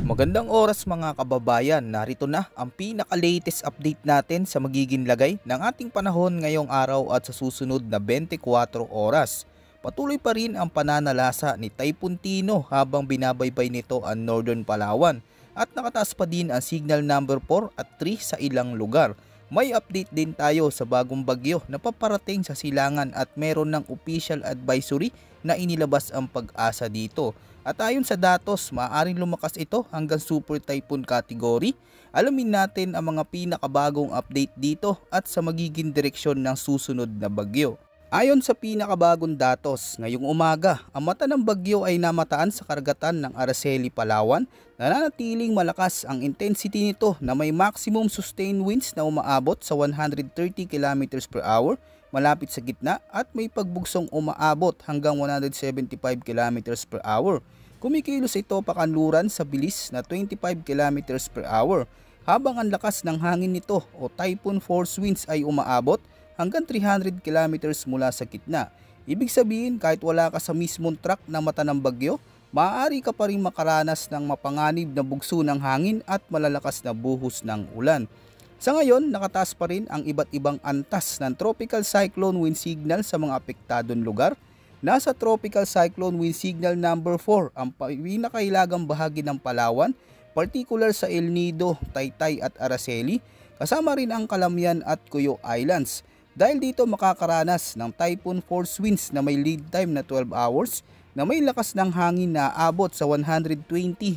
Magandang oras mga kababayan, narito na ang pinaka-latest update natin sa magiging lagay ng ating panahon ngayong araw at sa susunod na 24 oras. Patuloy pa rin ang pananalasa ni Typhoon Tino habang binabaybay nito ang Northern Palawan at nakataas pa din ang signal number 4 at 3 sa ilang lugar. May update din tayo sa bagong bagyo na paparating sa silangan at meron ng official advisory na inilabas ang Pag-asa dito. At ayon sa datos, maaaring lumakas ito hanggang super typhoon category. Alamin natin ang mga pinakabagong update dito at sa magiging direksyon ng susunod na bagyo. Ayon sa pinakabagong datos, ngayong umaga, ang mata ng bagyo ay namataan sa karagatan ng Araceli, Palawan. Nananatiling malakas ang intensity nito na may maximum sustained winds na umaabot sa 130 km/h malapit sa gitna at may pagbugsong umaabot hanggang 175 km/h. Kumikilos ito pakanluran sa bilis na 25 km/h habang ang lakas ng hangin nito o typhoon force winds ay umaabot hanggang 300 km mula sa gitna. Ibig sabihin kahit wala ka sa mismong track na mata ng bagyo, maaari ka pa rin makaranas ng mapanganib na bugso ng hangin at malalakas na buhos ng ulan. Sa ngayon, nakataas pa rin ang iba't ibang antas ng tropical cyclone wind signal sa mga apektadong lugar. Nasa tropical cyclone wind signal number 4 ang pinakailagang bahagi ng Palawan, particular sa El Nido, Taytay at Araceli, kasama rin ang Calamian at Cuyo Islands. Dahil dito makakaranas ng typhoon force winds na may lead time na 12 hours na may lakas ng hangin na aabot sa 120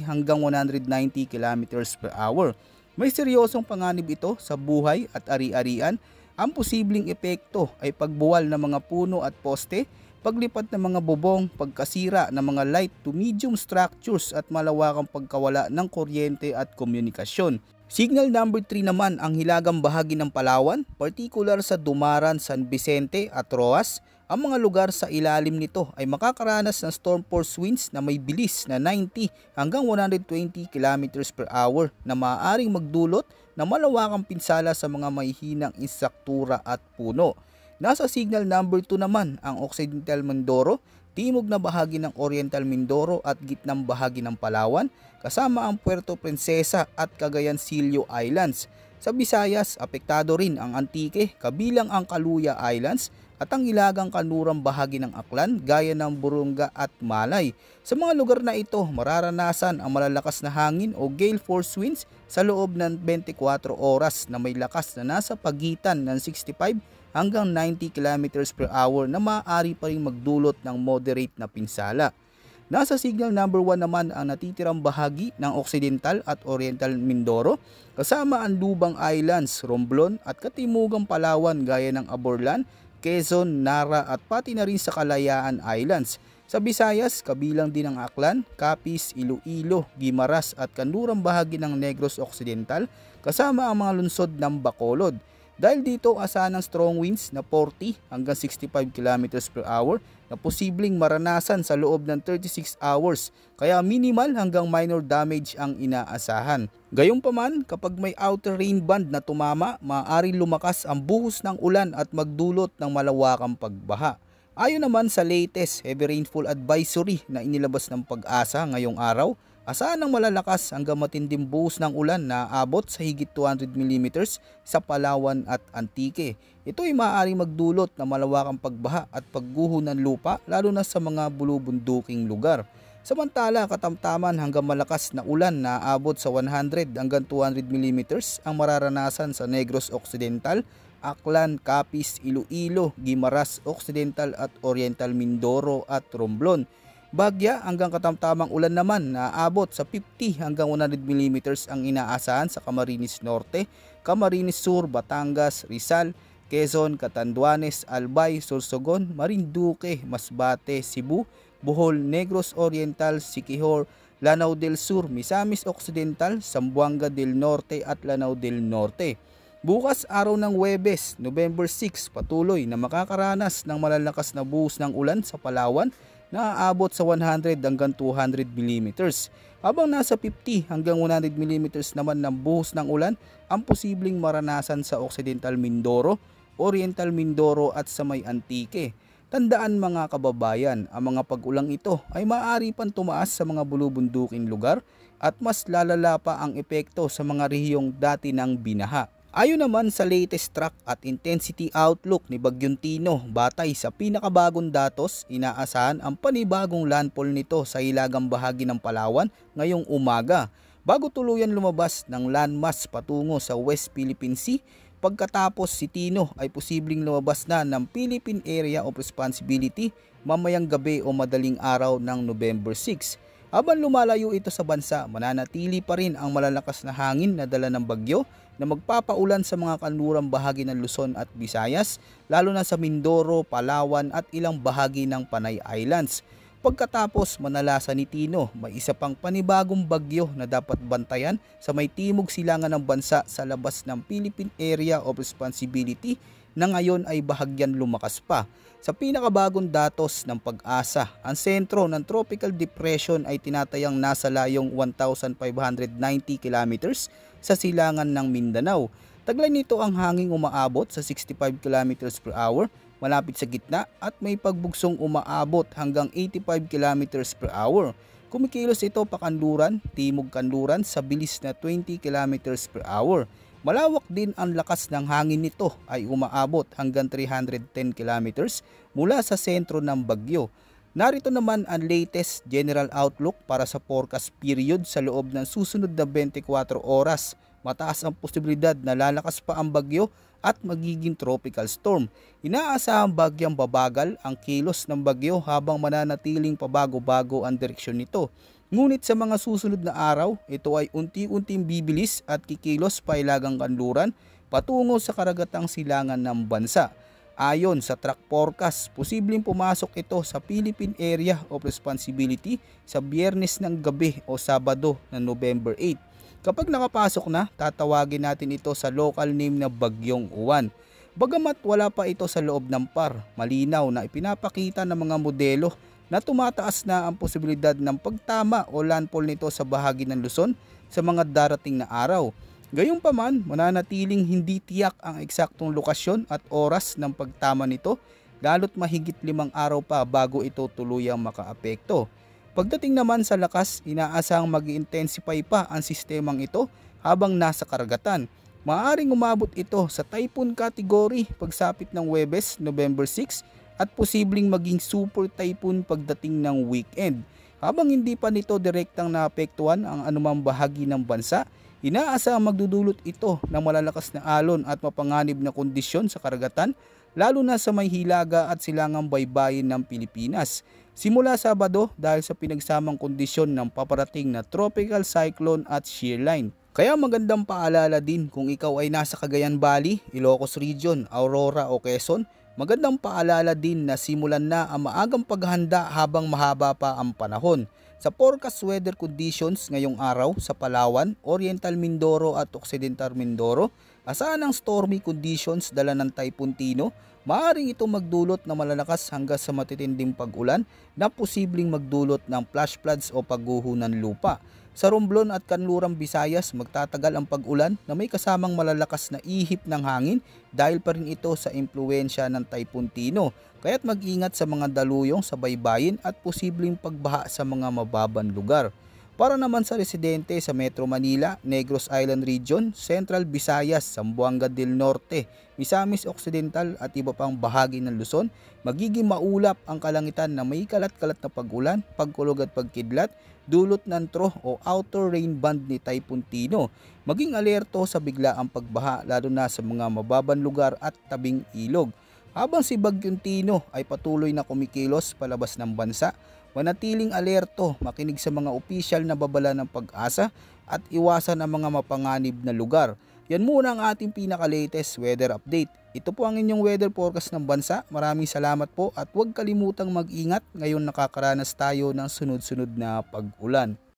hanggang 190 km/h. May seryosong panganib ito sa buhay at ari-arian. Ang posibleng epekto ay pagbuwal ng mga puno at poste, paglipat ng mga bubong, pagkasira ng mga light to medium structures at malawakang pagkawala ng kuryente at komunikasyon. Signal number 3 naman ang hilagang bahagi ng Palawan, particular sa Dumaran, San Vicente at Roas. Ang mga lugar sa ilalim nito ay makakaranas ng storm force winds na may bilis na 90 hanggang 120 km/h na maaaring magdulot na malawakang pinsala sa mga mahihinang instruktura at puno. Nasa signal number 2 naman ang Occidental Mindoro, timog na bahagi ng Oriental Mindoro at gitnang bahagi ng Palawan, kasama ang Puerto Princesa at Cagayan Silio Islands. Sa Visayas, apektado rin ang Antique, kabilang ang Kaluya Islands at ang hilagang kanlurang bahagi ng Aklan gaya ng Burunga at Malay. Sa mga lugar na ito, mararanasan ang malalakas na hangin o gale force winds sa loob ng 24 oras na may lakas na nasa pagitan ng 65 hanggang 90 km/h na maaari pa rin magdulot ng moderate na pinsala. Nasa signal number 1 naman ang natitirang bahagi ng Occidental at Oriental Mindoro, kasama ang Lubang Islands, Romblon at katimugang Palawan gaya ng Aborlan, Quezon, Nara at pati na rin sa Kalayaan Islands. Sa Visayas, kabilang din ang Aklan, Capiz, Iloilo, Guimaras at kanlurang bahagi ng Negros Occidental, kasama ang mga lungsod ng Bacolod. Dahil dito asahan ng strong winds na 40 hanggang 65 km/h na posibleng maranasan sa loob ng 36 hours, kaya minimal hanggang minor damage ang inaasahan. Gayunpaman, kapag may outer rain band na tumama, maaaring lumakas ang buhos ng ulan at magdulot ng malawakang pagbaha. Ayon naman sa latest heavy rainfall advisory na inilabas ng Pag-asa ngayong araw, asahan ng malalakas hanggang matinding buhos ng ulan na aabot sa higit 200 mm sa Palawan at Antique. Ito ay maaaring magdulot ng malawakang pagbaha at pagguho ng lupa lalo na sa mga bulubunduking lugar. Samantala, katamtaman hanggang malakas na ulan na aabot sa 100 hanggang 200 mm ang mararanasan sa Negros Occidental, Aklan, Capiz, Iloilo, Guimaras Occidental at Oriental Mindoro at Romblon. Bagya hanggang katamtamang ulan naman na aabot sa 50 hanggang 100 mm ang inaasahan sa Camarines Norte, Camarines Sur, Batangas, Rizal, Quezon, Catanduanes, Albay, Sorsogon, Marinduque, Masbate, Cebu, Bohol, Negros Oriental, Siquijor, Lanao del Sur, Misamis Occidental, Zamboanga del Norte at Lanao del Norte. Bukas araw ng Huwebes, November 6, patuloy na makakaranas ng malalakas na buhos ng ulan sa Palawan na aabot sa 100 hanggang 200 mm. Habang nasa 50 hanggang 100 mm naman ng buhos ng ulan ang posibleng maranasan sa Occidental Mindoro, Oriental Mindoro at sa may Antique. Tandaan mga kababayan, ang mga pag-ulang ito ay maaari pang tumaas sa mga bulubunduking lugar at mas lalala pa ang epekto sa mga rehiyong dati ng binaha. Ayon naman sa latest track at intensity outlook ni Bagyong Tino, batay sa pinakabagong datos, inaasahan ang panibagong landfall nito sa hilagang bahagi ng Palawan ngayong umaga, bago tuluyan lumabas ng landmass patungo sa West Philippine Sea. Pagkatapos, si Tino ay posibleng lumabas na ng Philippine Area of Responsibility mamayang gabi o madaling araw ng November 6. Habang lumalayo ito sa bansa, mananatili pa rin ang malalakas na hangin na dala ng bagyo na magpapaulan sa mga kanlurang bahagi ng Luzon at Visayas, lalo na sa Mindoro, Palawan at ilang bahagi ng Panay Islands. Pagkatapos manalasa ni Tino, may isa pang panibagong bagyo na dapat bantayan sa may timog silangan ng bansa sa labas ng Philippine Area of Responsibility na ngayon ay bahagyan lumakas pa. Sa pinakabagong datos ng Pag-asa, ang sentro ng Tropical Depression ay tinatayang nasa layong 1,590 kilometers sa silangan ng Mindanao. Taglay nito ang hanging umaabot sa 65 kilometers per hour malapit sa gitna at may pagbugsong umaabot hanggang 85 kilometers per hour. Kumikilos ito pakanluran, timog kanluran sa bilis na 20 kilometers per hour. Malawak din ang lakas ng hangin nito ay umaabot hanggang 310 kilometers mula sa sentro ng bagyo. Narito naman ang latest general outlook para sa forecast period sa loob ng susunod na 24 oras. Mataas ang posibilidad na lalakas pa ang bagyo at magiging tropical storm. Inaasahang bagyang babagal ang kilos ng bagyo habang mananatiling pabago-bago ang direksyon nito. Ngunit sa mga susunod na araw, ito ay unti-unting bibilis at kikilos pa ilagang kanluran patungo sa karagatang silangan ng bansa. Ayon sa track forecast, posibleng pumasok ito sa Philippine Area of Responsibility sa Biyernes ng gabi o Sabado na November 8. Kapag nakapasok na, tatawagin natin ito sa local name na Bagyong Uwan. Bagamat wala pa ito sa loob ng PAR, malinaw na ipinapakita ng mga modelo na tumataas na ang posibilidad ng pagtama o landfall nito sa bahagi ng Luzon sa mga darating na araw. Gayunpaman, mananatiling hindi tiyak ang eksaktong lokasyon at oras ng pagtama nito, lalo't mahigit 5 araw pa bago ito tuluyang makaapekto. Pagdating naman sa lakas, inaasahang mag-intensify pa ang sistemang ito habang nasa karagatan. Maaaring umabot ito sa typhoon category pagsapit ng Huwebes, November 6 at posibleng maging super typhoon pagdating ng weekend. Habang hindi pa nito direktang naapektuhan ang anumang bahagi ng bansa, inaasahang magdudulot ito ng malalakas na alon at mapanganib na kondisyon sa karagatan, lalo na sa may hilaga at silangang baybayin ng Pilipinas. Simula Sabado dahil sa pinagsamang kondisyon ng paparating na tropical cyclone at shear line. Kaya magandang paalala din kung ikaw ay nasa Cagayan Valley, Ilocos Region, Aurora o Quezon, magandang paalala din na simulan na ang maagang paghahanda habang mahaba pa ang panahon. Sa forecast weather conditions ngayong araw sa Palawan, Oriental Mindoro at Occidental Mindoro, asahan ang stormy conditions dala ng Typhoon Tino. Maaaring ito magdulot na malalakas hanggang sa matitinding pag-ulan na posibleng magdulot ng flash floods o pagguho ng lupa. Sa Romblon at Kanlurang Visayas, magtatagal ang pag-ulan na may kasamang malalakas na ihip ng hangin dahil pa rin ito sa impluensya ng Typhoon Tino. Kaya't mag-ingat sa mga daluyong sa baybayin at posibleng pagbaha sa mga mababang lugar. Para naman sa residente sa Metro Manila, Negros Island Region, Central Visayas, Zamboanga del Norte, Misamis Occidental at iba pang bahagi ng Luzon, magiging maulap ang kalangitan na may kalat-kalat na pag-ulan, pagkulog at pagkidlat, dulot ng trough o outer rain band ni Typhoon Tino. Maging alerto sa biglaang pagbaha lalo na sa mga mababang lugar at tabing ilog. Habang si Bagyong Tino ay patuloy na kumikilos palabas ng bansa, manatiling alerto, makinig sa mga opisyal na babala ng Pag-asa at iwasan ang mga mapanganib na lugar. Yan muna ang ating pinaka-latest weather update. Ito po ang inyong weather forecast ng bansa. Maraming salamat po at huwag kalimutang mag-ingat ngayon nakakaranas tayo ng sunod-sunod na pag-ulan.